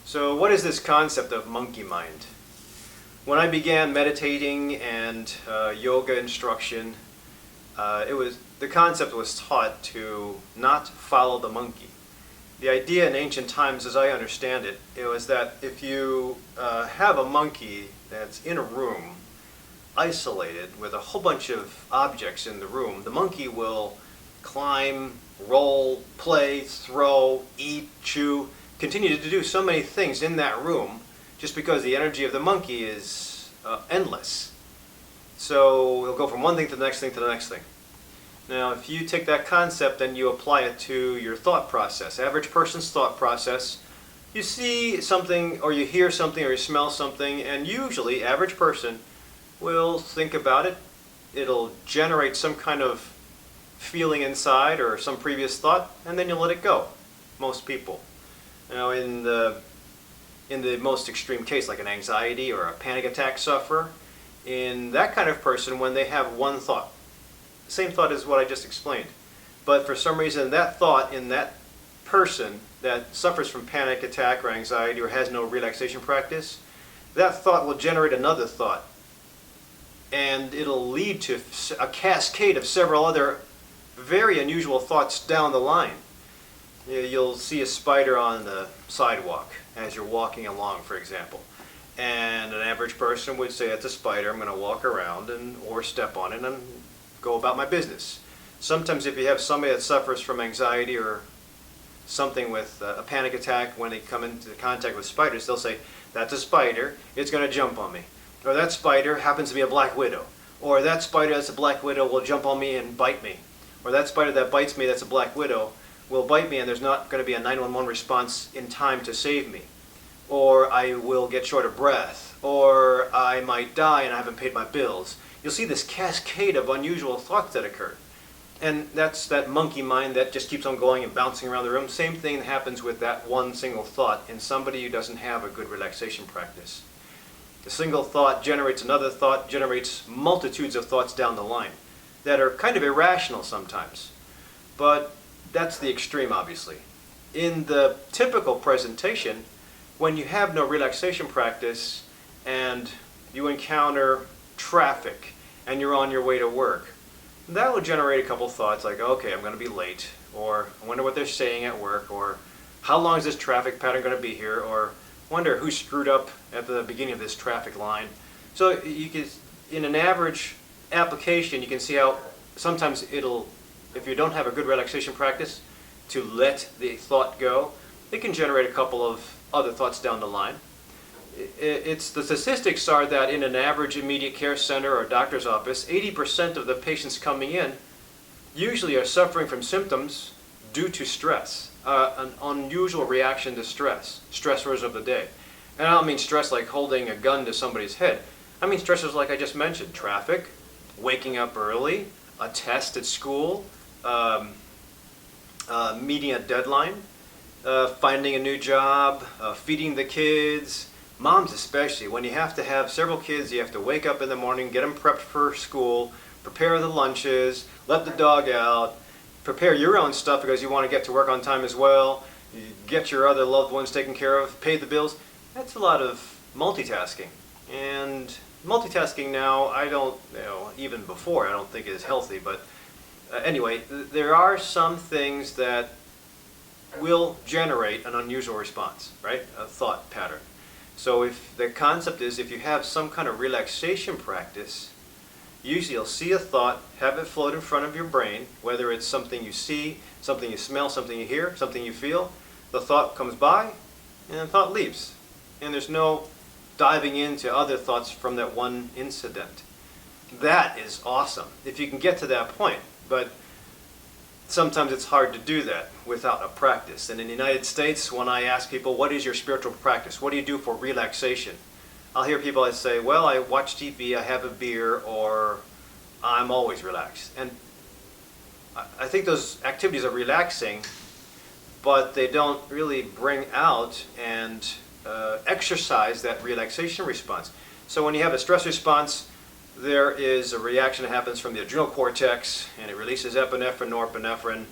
So what is this concept of monkey mind? When I began meditating and yoga instruction, the concept was taught to not follow the monkey. The idea in ancient times, as I understand it, it was that if you have a monkey that's in a room, isolated with a whole bunch of objects in the room, the monkey will climb, roll, play, throw, eat, chew, continue to do so many things in that room just because the energy of the monkey is endless. So it'll go from one thing to the next thing to the next thing. Now, if you take that concept and you apply it to your thought process, average person's thought process, you see something or you hear something or you smell something, and usually average person will think about it. It'll generate some kind of feeling inside or some previous thought, and then you'll let it go. Most people. Now, in the most extreme case, like an anxiety or a panic attack sufferer, in that kind of person, when they have one thought, same thought as what I just explained, but for some reason that thought in that person that suffers from panic attack or anxiety or has no relaxation practice, that thought will generate another thought, and it'll lead to a cascade of several other very unusual thoughts down the line. You'll see a spider on the sidewalk as you're walking along, for example. And an average person would say, "It's a spider, I'm going to walk around or step on it and go about my business." Sometimes if you have somebody that suffers from anxiety or something with a panic attack, when they come into contact with spiders, they'll say, "That's a spider, it's going to jump on me." Or "That spider happens to be a black widow." Or "That spider that's a black widow will jump on me and bite me." Or "That spider that bites me that's a black widow will bite me and there's not going to be a 911 response in time to save me." Or "I will get short of breath." Or "I might die and I haven't paid my bills." You'll see this cascade of unusual thoughts that occur. And that's that monkey mind that just keeps on going and bouncing around the room. Same thing happens with that one single thought in somebody who doesn't have a good relaxation practice. The single thought generates another thought, generates multitudes of thoughts down the line that are kind of irrational sometimes. But that's the extreme, obviously. In the typical presentation, when you have no relaxation practice and you encounter traffic and you're on your way to work, that will generate a couple thoughts like, "Okay, I'm going to be late," or "I wonder what they're saying at work," or "How long is this traffic pattern going to be here?" or "Wonder who screwed up at the beginning of this traffic line." So you can, in an average application, you can see how sometimes it'll, if you don't have a good relaxation practice, to let the thought go, it can generate a couple of other thoughts down the line. The statistics are that in an average immediate care center or doctor's office, 80% of the patients coming in usually are suffering from symptoms due to stress, an unusual reaction to stress, stressors of the day. And I don't mean stress like holding a gun to somebody's head. I mean stressors like I just mentioned: traffic, waking up early, a test at school, meeting a deadline, finding a new job, feeding the kids. Moms especially, when you have to have several kids, you have to wake up in the morning, get them prepped for school, prepare the lunches, let the dog out, prepare your own stuff because you want to get to work on time as well, you get your other loved ones taken care of, pay the bills. That's a lot of multitasking. And multitasking now, I don't, even before, I don't think is healthy, but anyway, there are some things that will generate an unusual response, right? A thought pattern. So if the concept is, if you have some kind of relaxation practice, usually you'll see a thought, have it float in front of your brain, whether it's something you see, something you smell, something you hear, something you feel. The thought comes by, and the thought leaves. And there's no diving into other thoughts from that one incident. That is awesome, if you can get to that point. But sometimes it's hard to do that without a practice. And in the United States, when I ask people, "What is your spiritual practice? What do you do for relaxation?" I'll hear people that say, "Well, I watch TV, I have a beer," or "I'm always relaxed." And I think those activities are relaxing, but they don't really bring out and exercise that relaxation response. So when you have a stress response, there is a reaction that happens from the adrenal cortex, and it releases epinephrine, norepinephrine,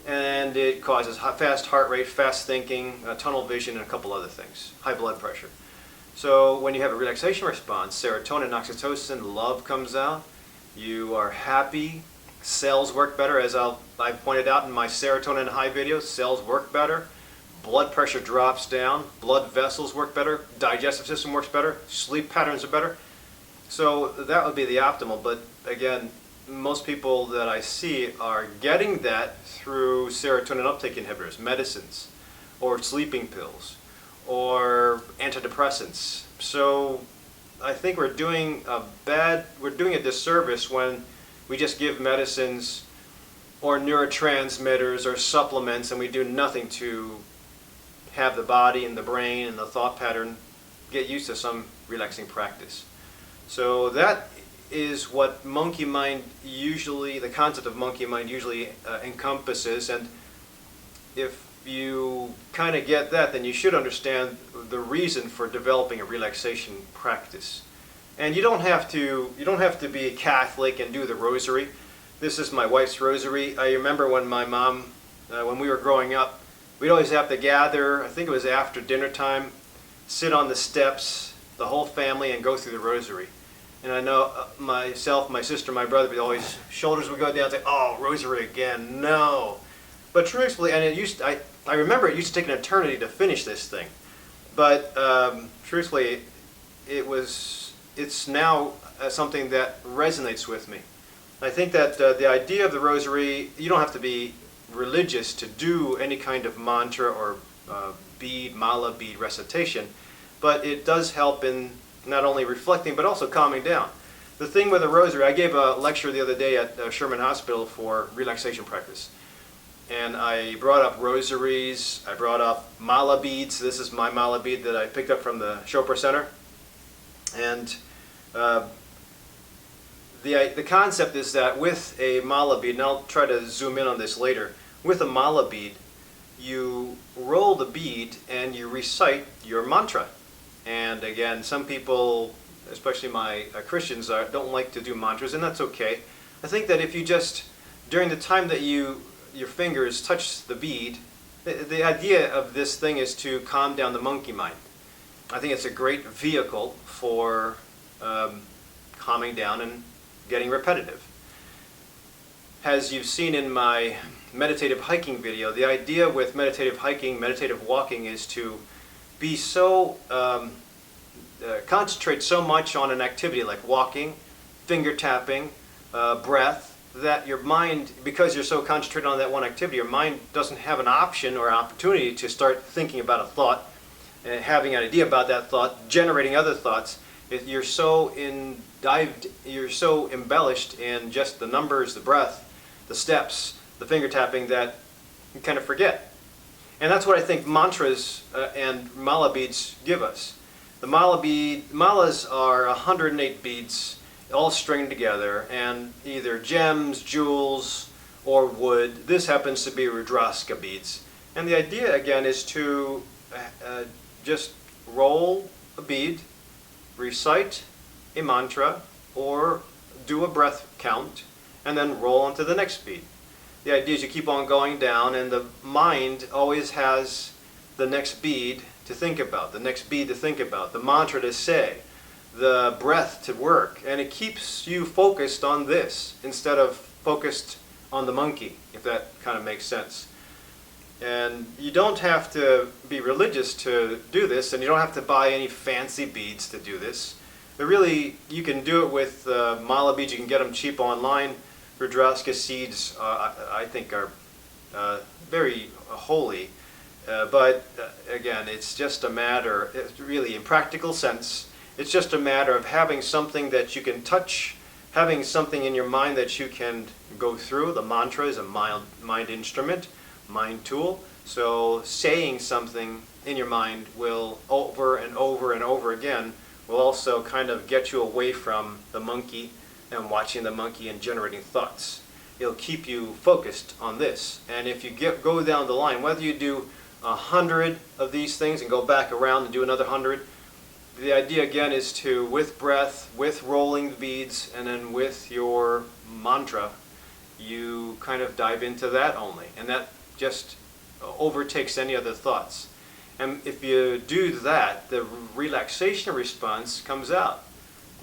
and it causes fast heart rate, fast thinking, tunnel vision, and a couple other things, high blood pressure. So when you have a relaxation response, serotonin, oxytocin, love comes out, you are happy, cells work better, as I pointed out in my serotonin high video, cells work better, blood pressure drops down, blood vessels work better, digestive system works better, sleep patterns are better. So that would be the optimal, but again, most people that I see are getting that through serotonin uptake inhibitors, medicines, or sleeping pills, or antidepressants. So I think we're doing a disservice when we just give medicines or neurotransmitters or supplements and we do nothing to have the body and the brain and the thought pattern get used to some relaxing practice. So that is what monkey mind usually, the concept of monkey mind usually encompasses, and if you kind of get that, then you should understand the reason for developing a relaxation practice. And you don't have to be Catholic and do the rosary. This is my wife's rosary. I remember when my mom, when we were growing up, we'd always have to gather, I think it was after dinner time, sit on the steps, the whole family, and go through the rosary. And I know myself, my sister, my brother, we always, shoulders would go down and say, oh, rosary again, no. But truthfully, and I remember it used to take an eternity to finish this thing. But truthfully, it's now something that resonates with me. I think that the idea of the rosary, you don't have to be religious to do any kind of mantra or mala bead recitation, but it does help in not only reflecting but also calming down. The thing with the rosary, I gave a lecture the other day at Sherman Hospital for relaxation practice. And I brought up rosaries, I brought up mala beads. This is my mala bead that I picked up from the Chopra Center. And the concept is that with a mala bead, and I'll try to zoom in on this later, with a mala bead, you roll the bead and you recite your mantra. And again, some people, especially my Christians, don't like to do mantras, and that's okay. I think that if you just, during the time that your fingers touch the bead, the idea of this thing is to calm down the monkey mind. I think it's a great vehicle for calming down and getting repetitive. As you've seen in my meditative hiking video, the idea with meditative hiking, meditative walking is to be so, concentrate so much on an activity like walking, finger tapping, breath, that your mind, because you're so concentrated on that one activity, your mind doesn't have an option or opportunity to start thinking about a thought, having an idea about that thought, generating other thoughts. You're so embellished in just the numbers, the breath, the steps, the finger tapping, that you kind of forget. And that's what I think mantras and mala beads give us. The malas are 108 beads, all stringed together, and either gems, jewels, or wood. This happens to be DrRic beads. And the idea, again, is to just roll a bead, recite a mantra, or do a breath count, and then roll onto the next bead. The idea is you keep on going down, and the mind always has the next bead to think about, the next bead to think about, the mantra to say, the breath to work, and it keeps you focused on this instead of focused on the monkey, if that kind of makes sense. And you don't have to be religious to do this, and you don't have to buy any fancy beads to do this. But really, you can do it with mala beads. You can get them cheap online. DrRic seeds, I think, are very holy. But again, it's just a matter, really, in practical sense, it's just a matter of having something that you can touch, having something in your mind that you can go through. The mantra is a mind instrument, mind tool. So saying something in your mind will, over and over and over again, will also kind of get you away from the monkey and watching the monkey and generating thoughts. It'll keep you focused on this. And if you go down the line, whether you do 100 of these things and go back around and do another 100, the idea again is to, with breath, with rolling the beads, and then with your mantra, you kind of dive into that only. And that just overtakes any other thoughts. And if you do that, the relaxation response comes out.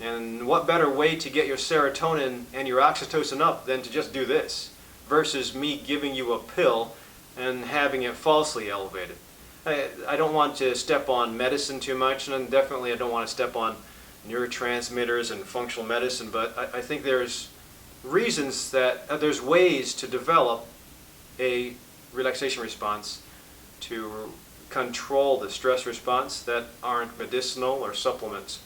And what better way to get your serotonin and your oxytocin up than to just do this, versus me giving you a pill and having it falsely elevated. I don't want to step on medicine too much, and definitely I don't want to step on neurotransmitters and functional medicine, but I think there's reasons that there's ways to develop a relaxation response to control the stress response that aren't medicinal or supplements.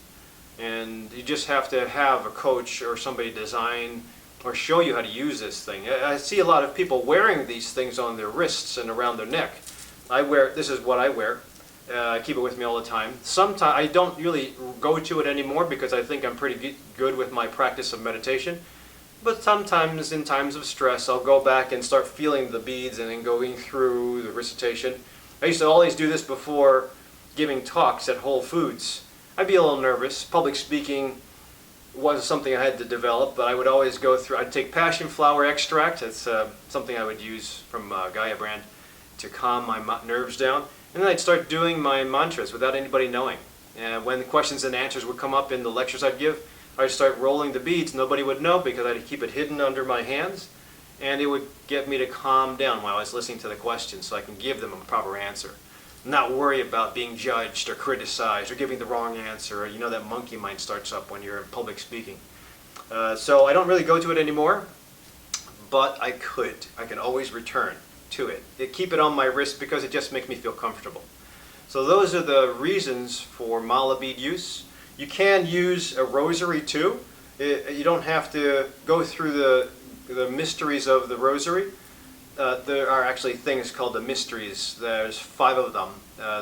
And you just have to have a coach or somebody design or show you how to use this thing. I see a lot of people wearing these things on their wrists and around their neck. This is what I wear. I keep it with me all the time. Sometimes I don't really go to it anymore because I think I'm pretty good with my practice of meditation. But sometimes in times of stress, I'll go back and start feeling the beads and then going through the recitation. I used to always do this before giving talks at Whole Foods. I'd be a little nervous. Public speaking was something I had to develop, but I would always go through, I'd take passion flower extract. It's something I would use from Gaia brand to calm my nerves down. And then I'd start doing my mantras without anybody knowing. And when the questions and answers would come up in the lectures I'd give, I'd start rolling the beads. Nobody would know because I'd keep it hidden under my hands. And it would get me to calm down while I was listening to the questions so I can give them a proper answer. Not worry about being judged or criticized or giving the wrong answer. Or, you know, that monkey mind starts up when you're in public speaking. So I don't really go to it anymore, but I could. I can always return to it. I keep it on my wrist because it just makes me feel comfortable. So those are the reasons for mala bead use. You can use a rosary too. You don't have to go through the mysteries of the rosary. There are actually things called the mysteries. There's 5 of them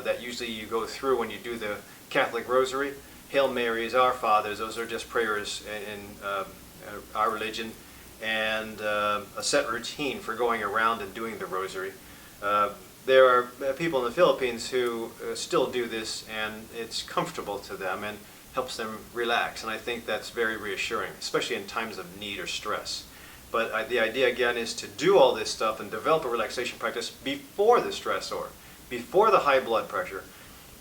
that usually you go through when you do the Catholic rosary. Hail Marys, Our Fathers, those are just prayers in our religion, and a set routine for going around and doing the rosary. There are people in the Philippines who still do this, and it's comfortable to them and helps them relax, and I think that's very reassuring, especially in times of need or stress. But the idea again is to do all this stuff and develop a relaxation practice before the stressor, before the high blood pressure,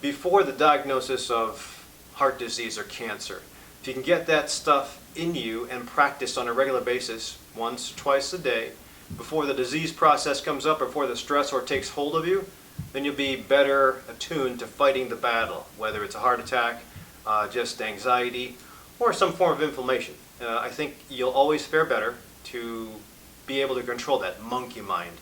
before the diagnosis of heart disease or cancer. If you can get that stuff in you and practice on a regular basis, once or twice a day, before the disease process comes up or before the stressor takes hold of you, then you'll be better attuned to fighting the battle, whether it's a heart attack, just anxiety, or some form of inflammation. I think you'll always fare better to be able to control that monkey mind,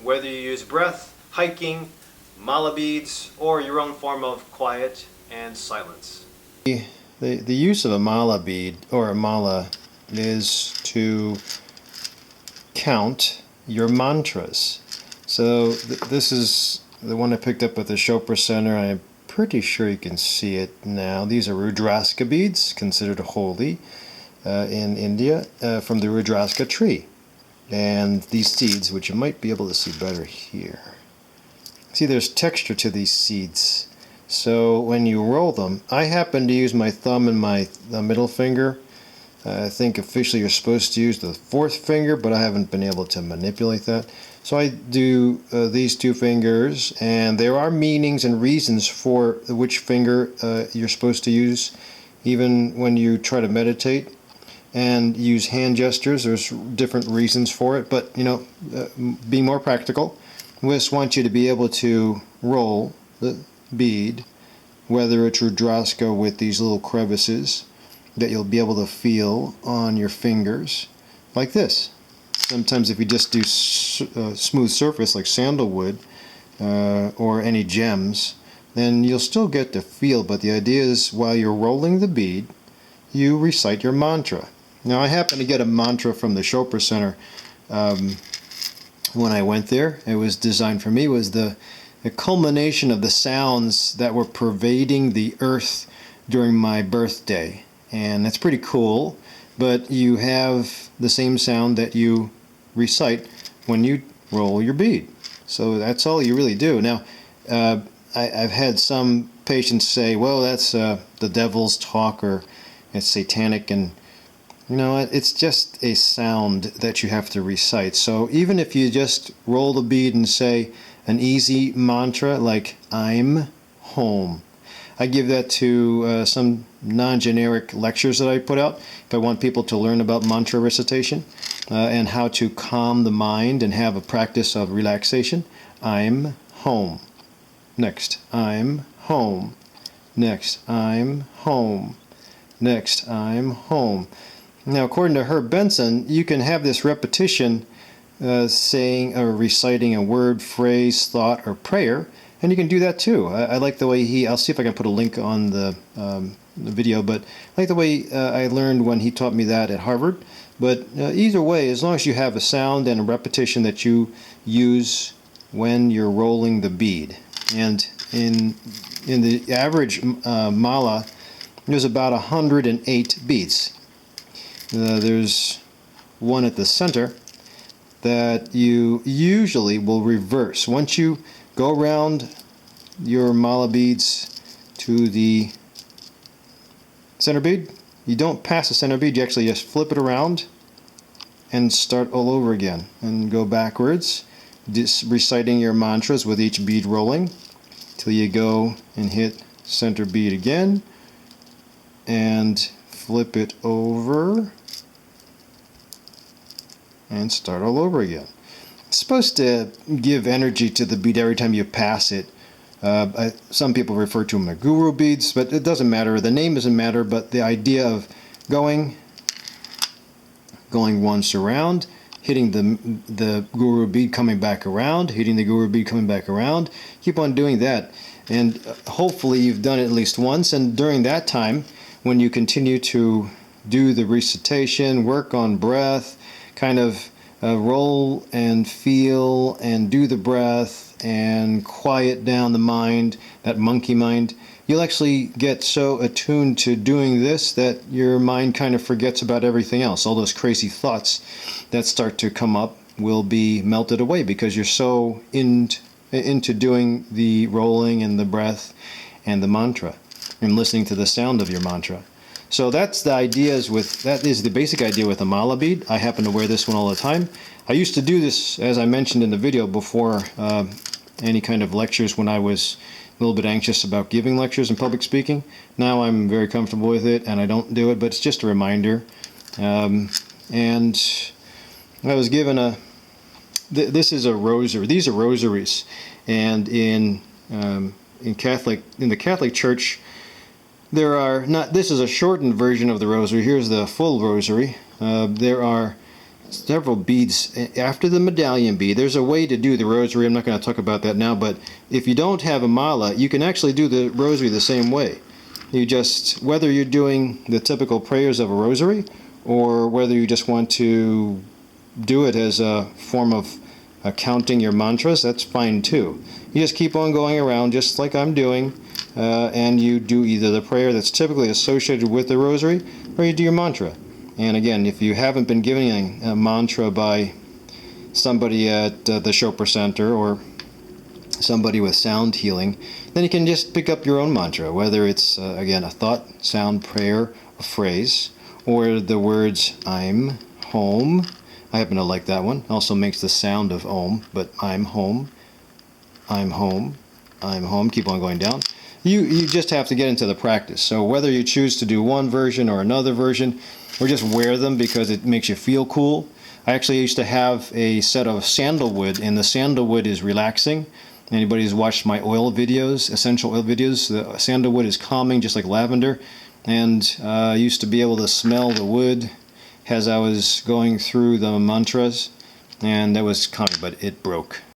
whether you use breath, hiking, mala beads, or your own form of quiet and silence. The use of a mala bead or a mala is to count your mantras. So this is the one I picked up at the Chopra Center. I'm pretty sure you can see it now. These are Rudraska beads, considered holy in India, from the Rudraska tree. And these seeds, which you might be able to see better here. See, there's texture to these seeds. So when you roll them, I happen to use my thumb and my middle finger. I think officially you're supposed to use the 4th finger, but I haven't been able to manipulate that. So I do these 2 fingers, and there are meanings and reasons for which finger you're supposed to use, even when you try to meditate and use hand gestures. There's different reasons for it, but you know, be more practical. We just want you to be able to roll the bead, whether it's Rudraska with these little crevices that you'll be able to feel on your fingers, like this. Sometimes if you just do smooth surface like sandalwood or any gems, then you'll still get the feel, but the idea is while you're rolling the bead, you recite your mantra. Now I happen to get a mantra from the Chopra Center when I went there. It was designed for me, was the culmination of the sounds that were pervading the earth during my birthday. And that's pretty cool, but you have the same sound that you recite when you roll your bead. So that's all you really do. Now, I've had some patients say, well, that's the devil's talk, or it's satanic, and You know what? It's just a sound that you have to recite. So even if you just roll the bead and say an easy mantra like I'm home. I give that to some non-generic lectures that I put out if I want people to learn about mantra recitation and how to calm the mind and have a practice of relaxation. I'm home. Next, I'm home. Next, I'm home. Next, I'm home. Now, according to Herb Benson, you can have this repetition saying or reciting a word, phrase, thought, or prayer, and you can do that too. I like the way I'll see if I can put a link on the video, but I like the way I learned when he taught me that at Harvard. But either way, as long as you have a sound and a repetition that you use when you're rolling the bead. And in the average mala, there's about 108 beats. There's one at the center that you usually will reverse. Once you go around your mala beads to the center bead, you don't pass the center bead, you actually just flip it around and start all over again and go backwards, just reciting your mantras with each bead rolling till you go and hit center bead again and flip it over and start all over again. It's supposed to give energy to the bead every time you pass it. Some people refer to them as guru beads, but it doesn't matter. The name doesn't matter, but the idea of going once around, hitting the guru bead, coming back around, hitting the guru bead, coming back around. Keep on doing that, and hopefully you've done it at least once. And during that time, when you continue to do the recitation, work on breath, kind of roll and feel and do the breath and quiet down the mind, that monkey mind, you'll actually get so attuned to doing this that your mind kind of forgets about everything else. All those crazy thoughts that start to come up will be melted away because you're so into doing the rolling and the breath and the mantra and listening to the sound of your mantra. So that's the that is the basic idea with a mala bead. I happen to wear this one all the time. I used to do this, as I mentioned in the video, before any kind of lectures when I was a little bit anxious about giving lectures and public speaking. Now I'm very comfortable with it and I don't do it, but it's just a reminder. And I was given this is a rosary. These are rosaries, and in the Catholic Church, there are not. This is a shortened version of the rosary. Here's the full rosary. There are several beads after the medallion bead. There's a way to do the rosary. I'm not going to talk about that now, but if you don't have a mala, you can actually do the rosary the same way. You just, whether you're doing the typical prayers of a rosary or whether you just want to do it as a form of counting your mantras, that's fine too. You just keep on going around just like I'm doing, and you do either the prayer that's typically associated with the rosary or you do your mantra. And again, if you haven't been given a mantra by somebody at the Chopra Center or somebody with sound healing, then you can just pick up your own mantra, whether it's, again, a thought, sound, prayer, a phrase, or the words I'm home. I happen to like that one. Also makes the sound of Om, but I'm home, I'm home, I'm home. Keep on going down. You just have to get into the practice. So whether you choose to do one version or another version, or just wear them because it makes you feel cool. I actually used to have a set of sandalwood, and the sandalwood is relaxing. Anybody who's watched my oil videos, essential oil videos, the sandalwood is calming just like lavender. And I used to be able to smell the wood as I was going through the mantras, and that was calming, but it broke.